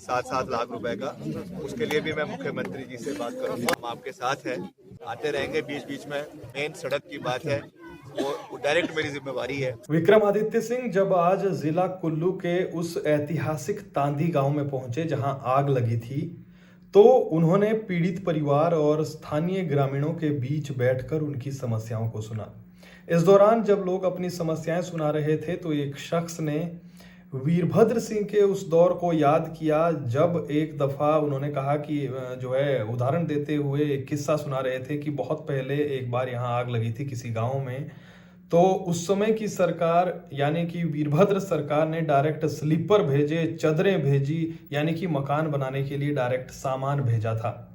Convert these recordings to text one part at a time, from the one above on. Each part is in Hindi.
7-7 लाख रुपए का, उसके लिए भी मैं मुख्यमंत्री जी से बात करूंगा। हम आपके साथ हैं, आते रहेंगे बीच बीच में। मेन सड़क की बात है, वो डायरेक्ट मेरी जिम्मेवारी है। विक्रमादित्य सिंह जब आज जिला कुल्लू के उस ऐतिहासिक तांदी गांव में पहुंचे जहां आग लगी थी, तो उन्होंने पीड़ित परिवार और स्थानीय ग्रामीणों के बीच बैठकर उनकी समस्याओं को सुना। इस दौरान जब लोग अपनी समस्याएं सुना रहे थे तो एक शख्स ने वीरभद्र सिंह के उस दौर को याद किया जब एक दफा उन्होंने कहा कि जो है उदाहरण देते हुए एक किस्सा सुना रहे थे कि बहुत पहले एक बार यहाँ आग लगी थी किसी गांव में। तो उस समय की सरकार यानी कि वीरभद्र सरकार ने डायरेक्ट स्लीपर भेजे, चादरें भेजी, यानी कि मकान बनाने के लिए डायरेक्ट सामान भेजा था।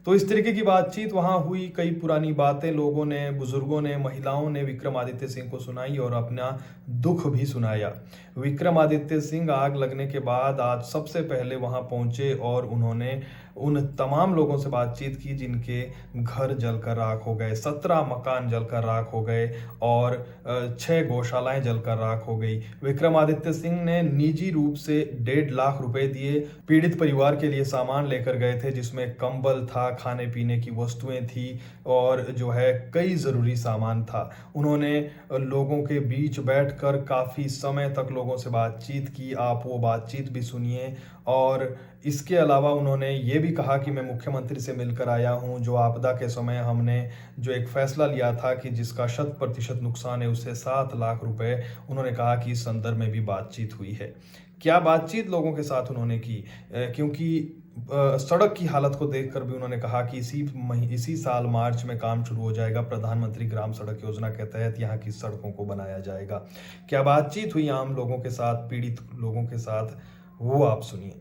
तो इस तरीके की बातचीत वहां हुई, कई पुरानी बातें लोगों ने, बुजुर्गों ने, महिलाओं ने विक्रमादित्य सिंह को सुनाई और अपना दुख भी सुनाया। विक्रमादित्य सिंह आग लगने के बाद आज सबसे पहले वहां पहुंचे और उन्होंने उन तमाम लोगों से बातचीत की जिनके घर जलकर राख हो गए, 17 मकान जलकर राख हो गए और 6 गौशालाएं जलकर राख हो गई। विक्रमादित्य सिंह ने निजी रूप से 1.5 लाख रुपए दिए, पीड़ित परिवार के लिए सामान लेकर गए थे जिसमें कंबल था, खाने पीने की वस्तुएं थी और जो है कई जरूरी सामान था। उन्होंने लोगों के बीच बैठकर काफी समय तक लोगों से बातचीत की, आप वो बातचीत भी सुनिए। और इसके अलावा उन्होंने ये भी कहा कि मैं मुख्यमंत्री से मिलकर आया हूं, जो आपदा के समय हमने जो एक फैसला लिया था कि जिसका 100% नुकसान है उसे 7 लाख रुपए, उन्होंने कहा कि इस संदर्भ में भी बातचीत हुई है। क्या बातचीत लोगों के साथ उन्होंने की, क्योंकि सड़क की हालत को देखकर भी उन्होंने कहा कि इसी साल मार्च में काम शुरू हो जाएगा, प्रधानमंत्री ग्राम सड़क योजना के तहत यहाँ की सड़कों को बनाया जाएगा। क्या बातचीत हुई आम लोगों के साथ, पीड़ित लोगों के साथ, वो आप सुनिए।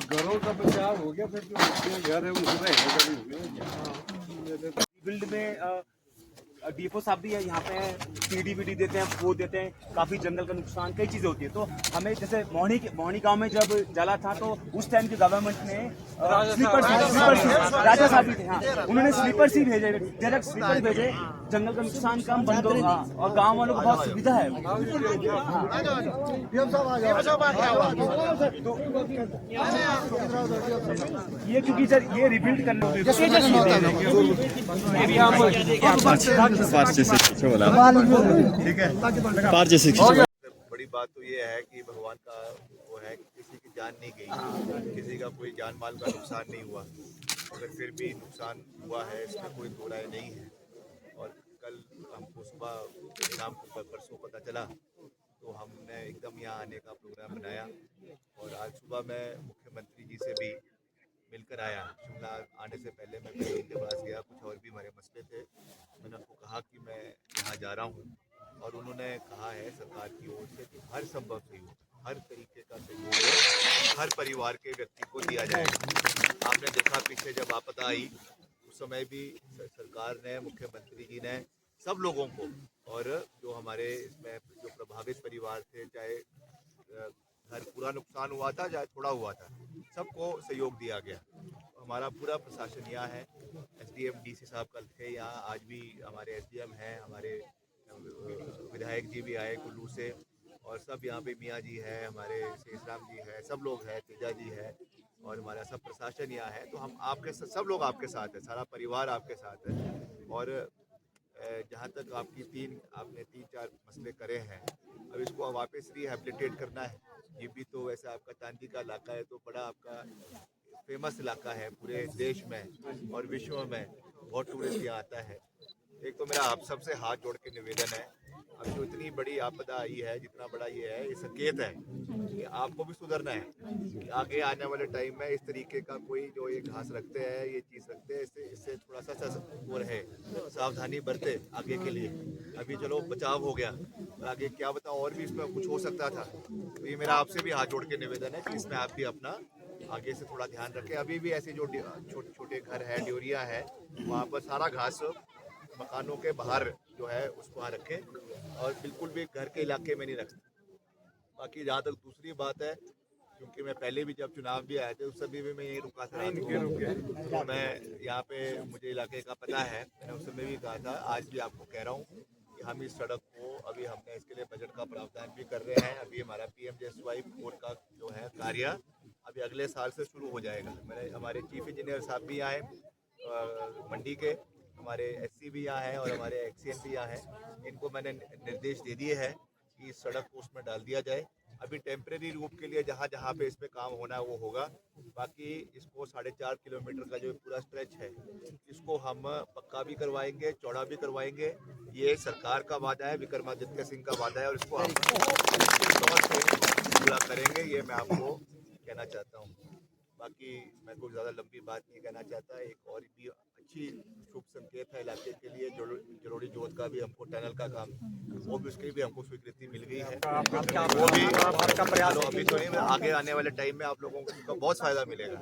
घरों का बचाव हो गया, फिर जो घर है उनका रहेगा नहीं। फील्ड में डीएफओ साहब भी है यहाँ पे, पीडी वीडी देते हैं, वो देते हैं, काफी जंगल का नुकसान, कई चीजें होती है। तो हमें जैसे मोहनी गांव में जब जला था तो उस टाइम की गवर्नमेंट ने राजा साहब भी थे, हाँ, उन्होंने स्लीपर्स ही भेजे, डायरेक्ट स्लीपर भेजे, जंगल का नुकसान कम, बंद हो, और गाँव वालों को बहुत सुविधा है। ये क्योंकि सर ये रिबिल्ड करने ठीक है, बड़ी बात तो ये है कि भगवान का वो है कि किसी की जान नहीं गई, किसी का कोई जान माल का नुकसान नहीं हुआ, मगर फिर भी नुकसान हुआ है, इसमें कोई दो राय नहीं है। और कल हमको सुबह शाम को परसों पता चला तो हमने एकदम यहाँ आने का प्रोग्राम बनाया और आज सुबह मैं मुख्यमंत्री जी से भी मिलकर आया। शिमला आने से पहले मैं कहीं उनके पास गया, कुछ और भी हमारे मसले थे, मैंने उनको कहा कि मैं यहाँ जा रहा हूँ और उन्होंने कहा है सरकार की ओर से कि हर संभव सहयोग, हर तरीके का सहयोग हर परिवार के व्यक्ति को दिया जाएगा। आपने देखा पीछे जब आपदा आई उस समय भी सरकार ने, मुख्यमंत्री जी ने सब लोगों को, और जो हमारे इसमें जो प्रभावित परिवार थे, चाहे घर पूरा नुकसान हुआ था चाहे थोड़ा हुआ था, सबको सहयोग दिया गया। हमारा पूरा प्रशासन यहाँ है, एसडीएम डीसी साहब कल थे यहाँ, आज भी हमारे एसडीएम हैं, हमारे विधायक जी भी आए कुल्लू से, और सब यहाँ पे मियाँ जी है, हमारे शेषराम जी है, सब लोग हैं, तेजा जी है, और हमारा सब प्रशासन यहाँ है। तो हम आपके सब लोग आपके साथ है, सारा परिवार आपके साथ है। और जहाँ तक आपने 3-4 मसले करे हैं, अब इसको वापस रिहेबिलिटेट करना है। ये भी तो वैसे आपका चांदी का इलाका है, तो बड़ा आपका फेमस इलाका है पूरे देश में और विश्व में, बहुत टूरिस्ट यहाँ आता है। एक तो मेरा आप सबसे हाथ जोड़ के निवेदन है, अब जो इतनी बड़ी आपदा आई है, जितना बड़ा ये है, ये संकेत है कि आपको भी सुधरना है कि आगे आने वाले टाइम में इस तरीके का कोई जो ये घास रखते हैं, ये चीज़ रखते हैं, इससे थोड़ा सा वो रहे, सावधानी बरते आगे के लिए। अभी चलो बचाव हो गया, और आगे क्या बताओ और भी इसमें कुछ हो सकता था। तो ये मेरा आपसे भी हाथ जोड़ के निवेदन है कि इसमें आप भी अपना आगे से थोड़ा ध्यान रखें। अभी भी ऐसे जो छोटे छोटे घर है, ड्योरिया है, वहाँ पर सारा घास मकानों के बाहर जो है उसको वहाँ रखें, और बिल्कुल भी घर के इलाके में नहीं रखें। बाकी जहाँ तक दूसरी बात है, क्योंकि मैं पहले भी जब चुनाव भी आए थे उस समय भी मैं यहीं रुका था, तो मैं यहाँ पे मुझे इलाके का पता है, मैंने उस समय भी कहा था, आज भी आपको कह रहा हूँ कि हम इस सड़क को अभी हमने इसके लिए बजट का प्रावधान भी कर रहे हैं। अभी हमारा PMJSY 4 का जो है कार्य अभी अगले साल से शुरू हो जाएगा। मैंने हमारे चीफ इंजीनियर साहब भी आए मंडी के, हमारे SC भी यहाँ हैं और हमारे XCN भी यहाँ हैं। इनको मैंने निर्देश दे दिए हैं कि इस सड़क को उसमें डाल दिया जाए। अभी टेम्परेरी रूप के लिए जहाँ जहाँ पे इस पे काम होना है वो होगा। बाकी इसको 4.5 किलोमीटर का जो पूरा स्ट्रेच है, इसको हम पक्का भी करवाएंगे, चौड़ा भी करवाएंगे। ये सरकार का वादा है, विक्रमादित्य सिंह का वादा है, और इसको हम तौर से पूरा करेंगे, ये मैं आपको कहना चाहता हूँ। बाकी मैं कोई ज़्यादा लंबी बात नहीं कहना चाहता। एक और भी अच्छी शुभ संकेत है इलाके के लिए, जलोड़ी जोत का भी हमको टनल का काम, वो भी उसकी भी हमको स्वीकृति मिल गई है। वो भी आपका प्रयास, अभी तो नहीं, आगे आने वाले टाइम में आप लोगों को बहुत फायदा मिलेगा।